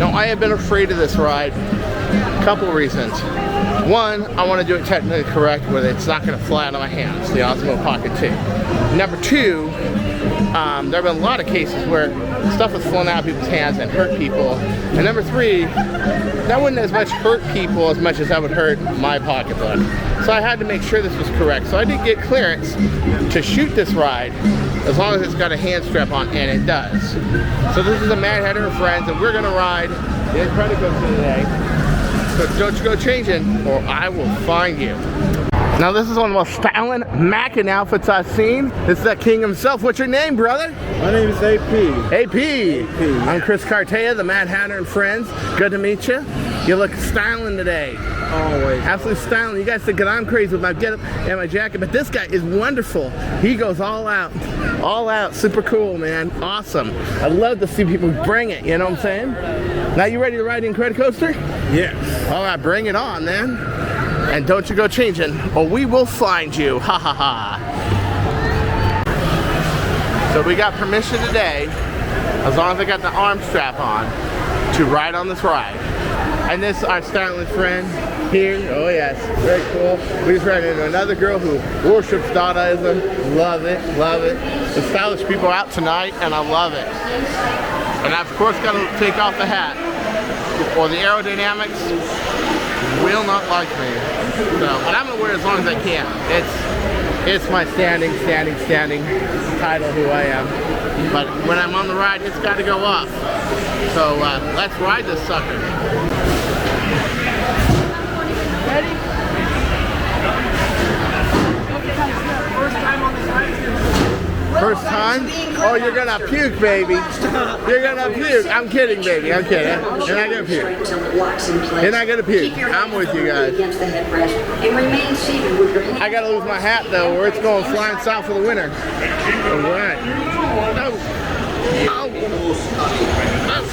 Now, I have been afraid of this ride. A couple reasons. One, I want to do it technically correct where it's not going to fly out of my hands, the Osmo Pocket 2. Number two, there have been a lot of cases where stuff has flown out of people's hands and hurt people. And number three, that wouldn't as much hurt people as much as that would hurt my pocketbook. So I had to make sure this was correct. So I did get clearance to shoot this ride as long as it's got a hand strap on, and it does. So this is a Mad Hatter and Friends, and we're going to ride the Incredicoaster today. So don't you go changing, or I will find you. Now this is one of the most styling mackin' outfits I've seen. This is the king himself. What's your name, brother? My name is AP. AP. I'm Chris Cartea, the Mad Hatter and Friends. Good to meet you. You look styling today. Always. Absolutely styling. You guys think that I'm crazy with my getup and my jacket, but this guy is wonderful. He goes all out. All out. Super cool, man. Awesome. I love to see people bring it, you know what I'm saying? Now you ready to ride the Incredicoaster? Yes. All right, bring it on, then. And don't you go changing, or we will find you. Ha ha ha. So we got permission today, as long as I got the arm strap on, to ride on this ride. And this is our styling friend here. Oh yes, very cool. We just ran into another girl who worships Dadaism. Love it, love it. The stylish people out tonight, and I love it. And I've of course got to take off the hat, or the aerodynamics will not like me. So, but I'm gonna wear it as long as I can. It's my standing title, who I am. But when I'm on the ride, it's got to go off. So let's ride this sucker. Ready? First time on this ride. First time? Oh, you're gonna puke, baby. You're gonna puke. I'm kidding, baby. I'm kidding. You're not gonna puke. You're not gonna puke. I'm with you guys. I gotta lose my hat though, or it's going flying south for the winter. All right. Oh. Oh. Oh.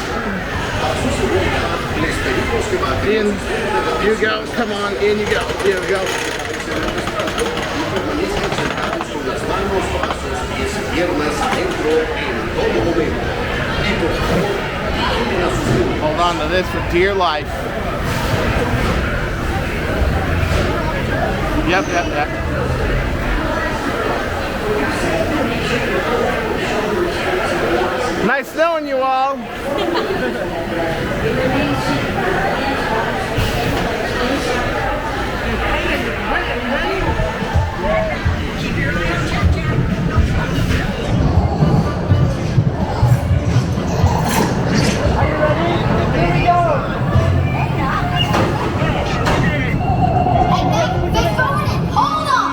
In you go. Come on. In you go. Here we go. Hold on to this for dear life. Yep. Nice knowing you all. Hold on!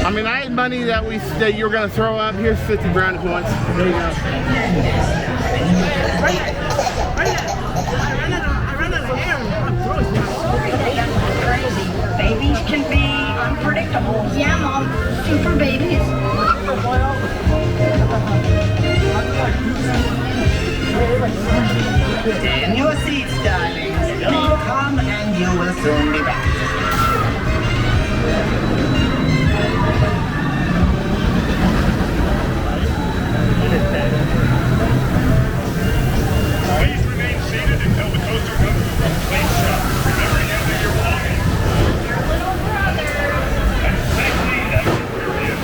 I mean, I had money that you were gonna throw up. Here's 50 brownie points. There you go. Babies can be unpredictable. Yeah, Mom. Super babies. Stay in your seats, darlings. Be calm and you will soon be back. Please remain seated until the coaster comes to a complete stop. Remember to handle your belongings. Your little brother. And safely exit period.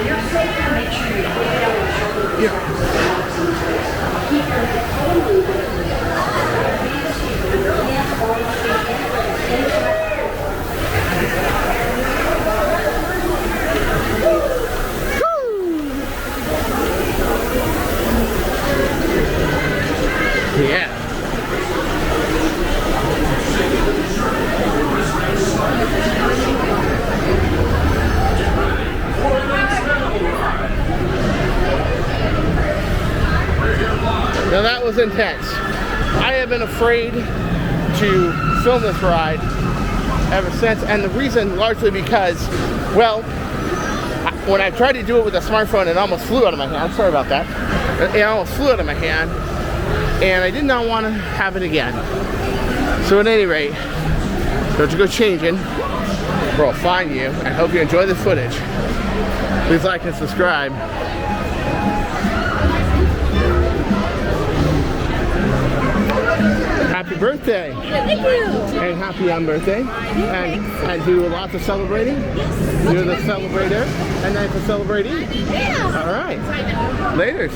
You're safe to make sure you put it on your Yeah. Now that was intense. I have been afraid to film this ride ever since, and the reason largely because, well, when I tried to do it with a smartphone, it almost flew out of my hand. Sorry about that. It almost flew out of my hand, and I did not want to have it again. So at any rate, don't you go changing, or I'll find you, and hope you enjoy the footage. Please like and subscribe. Happy birthday! Thank you. And happy birthday. And do lots of celebrating. You're the celebrator, and I'm the celebrating. Yeah. All right. Laters.